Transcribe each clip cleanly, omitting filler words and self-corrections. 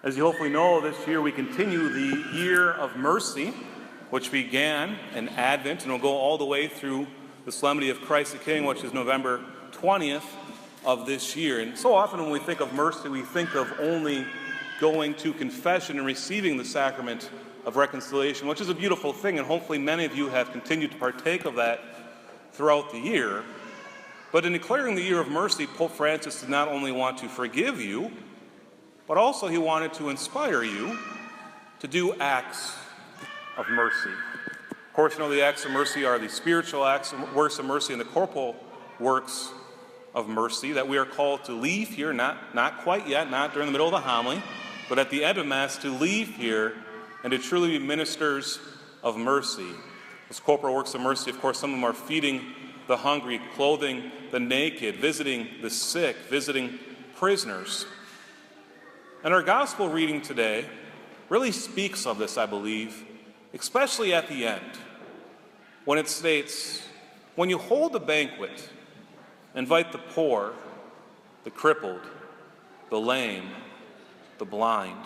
As you hopefully know, this year we continue the Year of Mercy, which began in Advent and will go all the way through the Solemnity of Christ the King, which is November 20th of this year. And so often when we think of mercy, we think of only going to confession and receiving the sacrament of reconciliation, which is a beautiful thing, and hopefully many of you have continued to partake of that throughout the year. But in declaring the Year of Mercy, Pope Francis did not only want to forgive you, but also he wanted to inspire you to do acts of mercy. Of course, you know the acts of mercy are the spiritual acts, works of mercy, and the corporal works of mercy that we are called to leave here, not quite yet, not during the middle of the homily, but at the end of Mass to leave here and to truly be ministers of mercy. Those corporal works of mercy, of course, some of them are feeding the hungry, clothing the naked, visiting the sick, visiting prisoners. And our gospel reading today really speaks of this, I believe, especially at the end, when it states, when you hold a banquet, invite the poor, the crippled, the lame, the blind.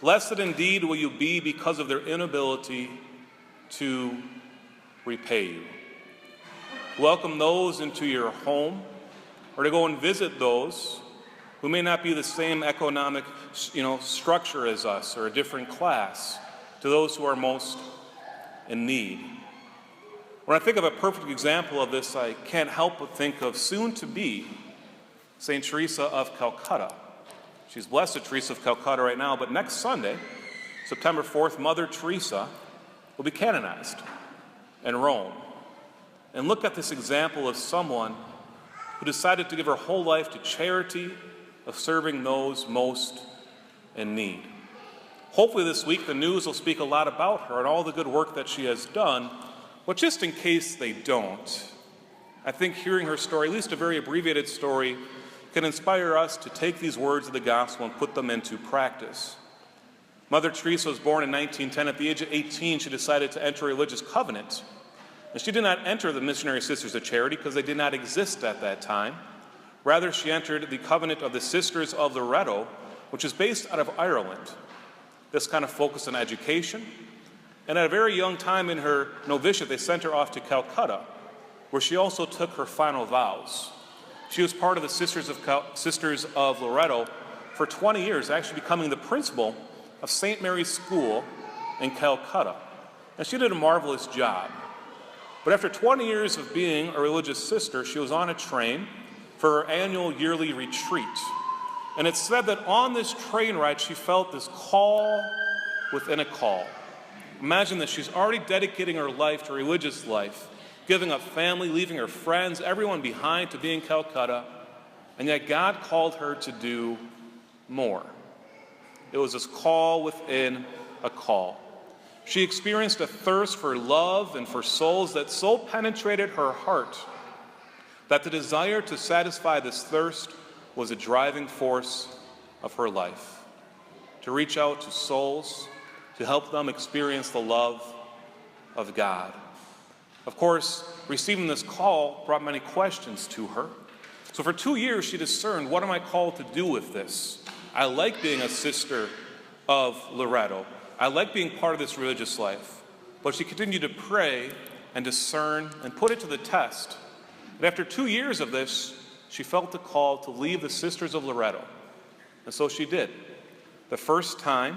Blessed indeed will you be because of their inability to repay you. Welcome those into your home, or to go and visit those who may not be the same economic, structure as us, or a different class, to those who are most in need. When I think of a perfect example of this, I can't help but think of soon-to-be St. Teresa of Calcutta. She's Blessed Teresa of Calcutta right now, but next Sunday, September 4th, Mother Teresa will be canonized in Rome. And look at this example of someone who decided to give her whole life to charity, of serving those most in need. Hopefully this week the news will speak a lot about her and all the good work that she has done, but just in case they don't, I think hearing her story, at least a very abbreviated story, can inspire us to take these words of the gospel and put them into practice. Mother Teresa was born in 1910. At the age of 18, she decided to enter a religious covenant. And she did not enter the Missionary Sisters of Charity because they did not exist at that time. Rather, she entered the covenant of the Sisters of Loretto, which is based out of Ireland. This kind of focused on education. And at a very young time in her novitiate, they sent her off to Calcutta, where she also took her final vows. She was part of the Sisters of Loretto for 20 years, actually becoming the principal of St. Mary's School in Calcutta. And she did a marvelous job. But after 20 years of being a religious sister, she was on a train for her annual yearly retreat. And it's said that on this train ride, she felt this call within a call. Imagine that she's already dedicating her life to religious life, giving up family, leaving her friends, everyone behind to be in Calcutta, and yet God called her to do more. It was this call within a call. She experienced a thirst for love and for souls that so penetrated her heart that the desire to satisfy this thirst was a driving force of her life. To reach out to souls, to help them experience the love of God. Of course, receiving this call brought many questions to her. So for 2 years, she discerned, what am I called to do with this? I like being a sister of Loretto. I like being part of this religious life. But she continued to pray and discern and put it to the test. And after 2 years of this, she felt the call to leave the Sisters of Loretto. And so she did. The first time,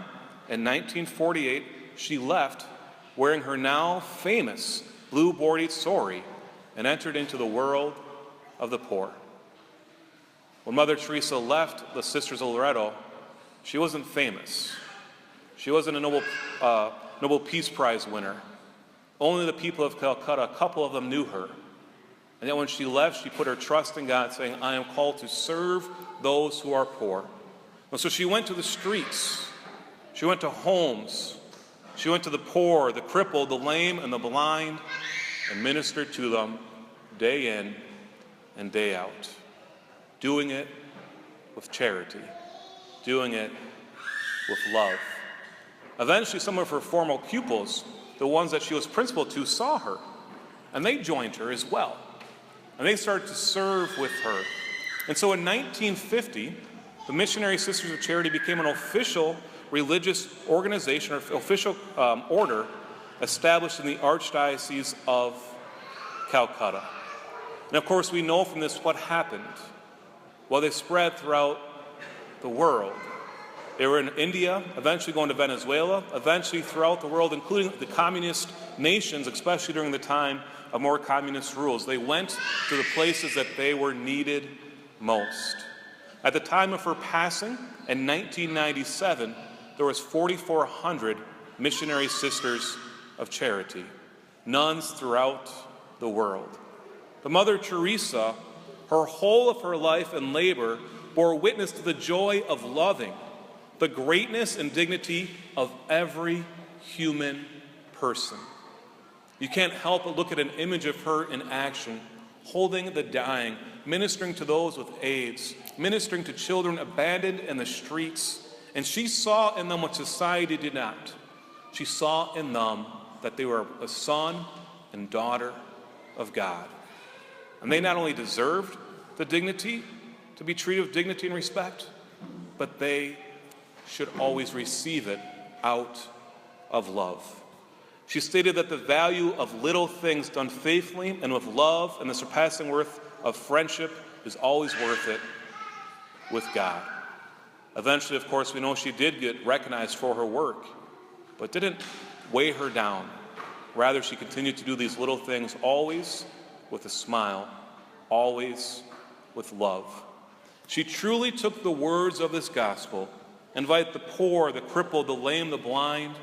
in 1948, she left wearing her now famous blue bordered sari and entered into the world of the poor. When Mother Teresa left the Sisters of Loretto, she wasn't famous. She wasn't a Nobel Peace Prize winner. Only the people of Calcutta, a couple of them knew her. And yet when she left, she put her trust in God, saying, I am called to serve those who are poor. And so she went to the streets. She went to homes. She went to the poor, the crippled, the lame, and the blind, and ministered to them day in and day out, doing it with charity, doing it with love. Eventually, some of her former pupils, the ones that she was principal to, saw her, and they joined her as well. And they started to serve with her. And so in 1950, the Missionary Sisters of Charity became an official religious organization or official order established in the Archdiocese of Calcutta. And of course, we know from this what happened. Well, they spread throughout the world. They were in India, eventually going to Venezuela, eventually throughout the world, including the communist nations, especially during the time of more communist rules. They went to the places that they were needed most. At the time of her passing, in 1997, there was 4,400 missionary sisters of charity, nuns throughout the world. But Mother Teresa, her whole of her life and labor, bore witness to the joy of loving, the greatness and dignity of every human person. You can't help but look at an image of her in action, holding the dying, ministering to those with AIDS, ministering to children abandoned in the streets. And she saw in them what society did not. She saw in them that they were a son and daughter of God. And they not only deserved the dignity, to be treated with dignity and respect, but they should always receive it out of love. She stated that the value of little things done faithfully and with love and the surpassing worth of friendship is always worth it with God. Eventually, of course, we know she did get recognized for her work, but didn't weigh her down. Rather, she continued to do these little things always with a smile, always with love. She truly took the words of this gospel, invite the poor, the crippled, the lame, the blind,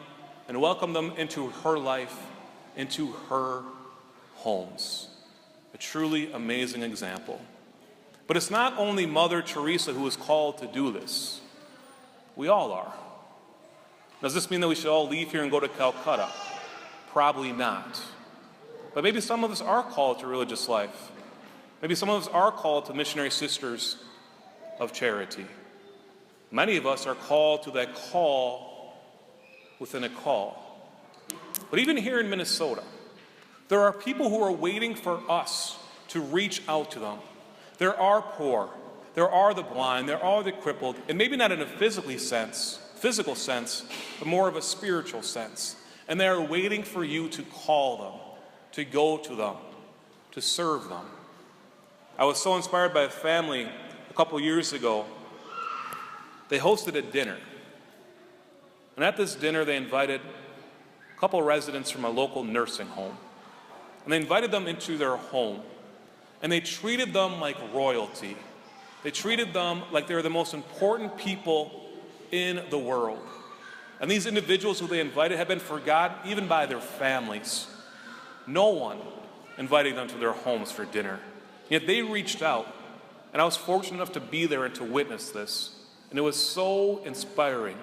and welcome them into her life, into her homes. A truly amazing example. But it's not only Mother Teresa who is called to do this. We all are. Does this mean that we should all leave here and go to Calcutta? Probably not. But maybe some of us are called to religious life. Maybe some of us are called to missionary sisters of charity. Many of us are called to that call within a call. But even here in Minnesota, there are people who are waiting for us to reach out to them. There are poor, there are the blind, there are the crippled, and maybe not in a physical sense, but more of a spiritual sense. And they are waiting for you to call them, to go to them, to serve them. I was so inspired by a family a couple years ago. They hosted a dinner. And at this dinner, they invited a couple residents from a local nursing home. And they invited them into their home. And they treated them like royalty. They treated them like they were the most important people in the world. And these individuals who they invited had been forgotten even by their families. No one invited them to their homes for dinner. Yet they reached out. And I was fortunate enough to be there and to witness this. And it was so inspiring.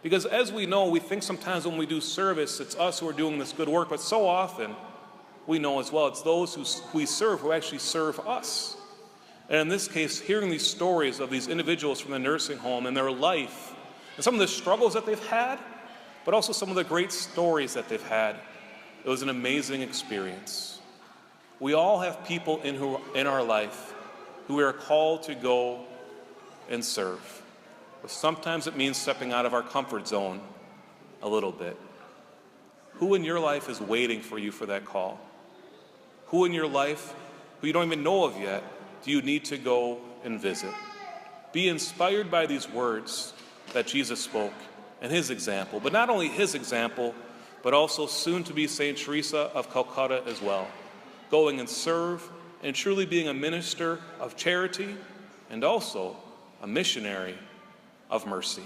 Because as we know, we think sometimes when we do service, it's us who are doing this good work, but so often we know as well it's those who we serve who actually serve us. And in this case, hearing these stories of these individuals from the nursing home and their life, and some of the struggles that they've had, but also some of the great stories that they've had, it was an amazing experience. We all have people in our life who we are called to go and serve. But sometimes it means stepping out of our comfort zone a little bit. Who in your life is waiting for you for that call? Who in your life, who you don't even know of yet, do you need to go and visit? Be inspired by these words that Jesus spoke and his example. But not only his example, but also soon to be St. Teresa of Calcutta as well. Going and serve and truly being a minister of charity and also a missionary of mercy.